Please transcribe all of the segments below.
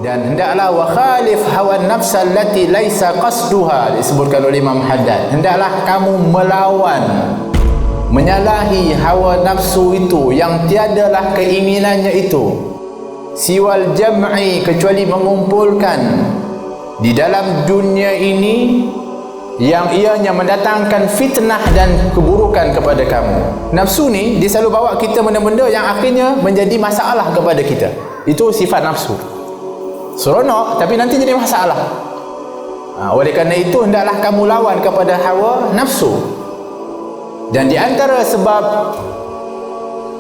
Dan hendaklah wa khalif hawan nafs allati laisa qasduha, disebutkan oleh Imam Haddad. Hendaklah kamu melawan, menyalahi hawa nafsu itu yang tiadalah keinginannya itu, siwal jam'i, kecuali mengumpulkan di dalam dunia ini yang ianya mendatangkan fitnah dan keburukan kepada kamu. Nafsu ni dia selalu bawa kita benda-benda yang akhirnya menjadi masalah kepada kita. Itu sifat nafsu. Seronok tapi nanti jadi masalah. Oleh kerana itu hendaklah kamu lawan kepada hawa nafsu. Dan di antara sebab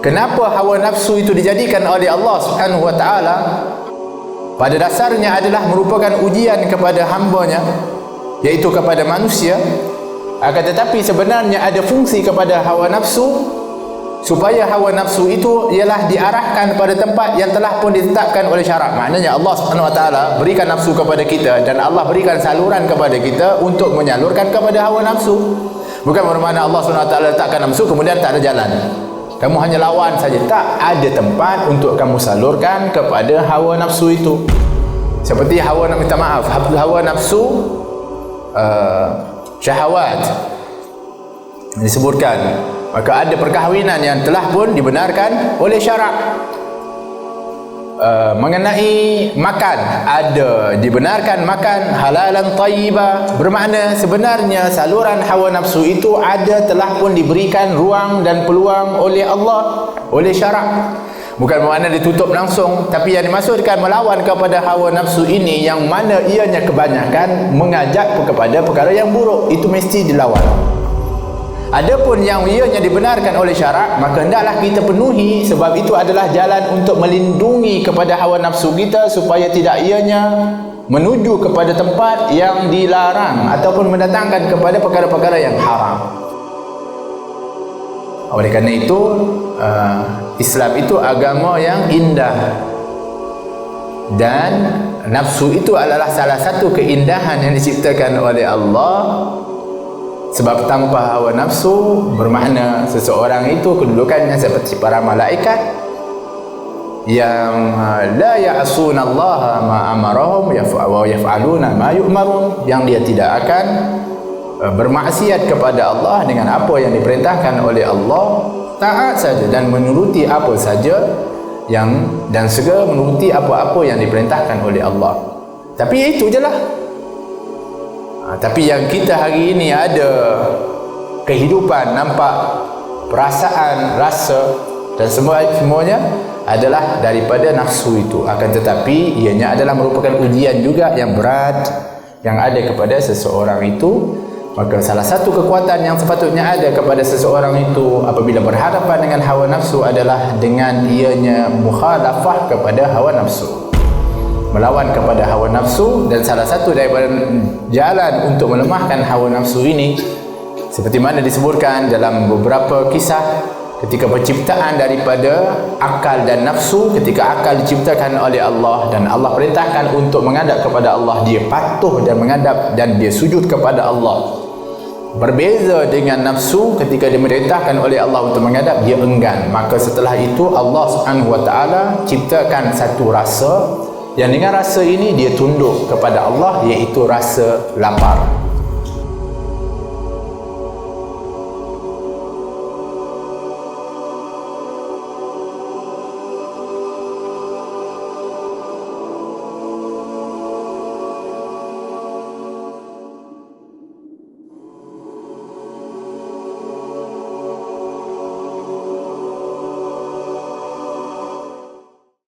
kenapa hawa nafsu itu dijadikan oleh Allah Subhanahu wa taala, pada dasarnya adalah merupakan ujian kepada hamba-Nya, iaitu kepada manusia. Akan tetapi sebenarnya ada fungsi kepada hawa nafsu, supaya hawa nafsu itu ialah diarahkan pada tempat yang telah pun ditetapkan oleh syarak. Maknanya Allah Subhanahu wa taala berikan nafsu kepada kita, dan Allah berikan saluran kepada kita untuk menyalurkan kepada hawa nafsu. Bukan bermakna Allah Subhanahu wa taala letakkan nafsu kemudian tak ada jalan, kamu hanya lawan saja. Tak, ada tempat untuk kamu salurkan kepada hawa nafsu itu. Seperti hawa nafsu syahwat disebutkan, maka ada perkahwinan yang telah pun dibenarkan oleh syarak. Mengenai makan, ada dibenarkan makan halalan thayyibah, bermakna sebenarnya saluran hawa nafsu itu ada telah pun diberikan ruang dan peluang oleh Allah, oleh syarak. Bukan bermakna ditutup langsung, tapi yang dimaksudkan melawan kepada hawa nafsu ini yang mana ianya kebanyakan mengajak kepada perkara yang buruk, itu mesti dilawan. Adapun yang ianya dibenarkan oleh syarak, maka hendaklah kita penuhi, sebab itu adalah jalan untuk melindungi kepada hawa nafsu kita supaya tidak ianya menuju kepada tempat yang dilarang ataupun mendatangkan kepada perkara-perkara yang haram. Oleh kerana itu Islam itu agama yang indah, dan nafsu itu adalah salah satu keindahan yang diciptakan oleh Allah. Sebab tanpa hawa nafsu bermakna seseorang itu kedudukannya seperti para malaikat yang la ya'sunallaha ma amarahum wa yaf'aluna ma yu'marun, yang dia tidak akan bermaksiat kepada Allah dengan apa yang diperintahkan oleh Allah, taat saja dan menuruti apa saja yang, dan segera menuruti apa-apa yang diperintahkan oleh Allah. Tapi itu je lah. Tapi yang kita hari ini ada kehidupan, nampak, perasaan, rasa dan semuanya adalah daripada nafsu itu. Akan tetapi ianya adalah merupakan ujian juga yang berat yang ada kepada seseorang itu. Maka salah satu kekuatan yang sepatutnya ada kepada seseorang itu apabila berhadapan dengan hawa nafsu adalah dengan ianya mukhalafah kepada hawa nafsu, melawan kepada hawa nafsu. Dan salah satu daripada jalan untuk melemahkan hawa nafsu ini, seperti mana disebutkan dalam beberapa kisah, ketika penciptaan daripada akal dan nafsu, ketika akal diciptakan oleh Allah dan Allah perintahkan untuk menghadap kepada Allah, dia patuh dan menghadap dan dia sujud kepada Allah. Berbeza dengan nafsu, ketika dimerintahkan oleh Allah untuk menghadap, dia enggan. Maka setelah itu Allah Subhanahu wa taala ciptakan satu rasa, yang dengan rasa ini dia tunduk kepada Allah, iaitu rasa lapar.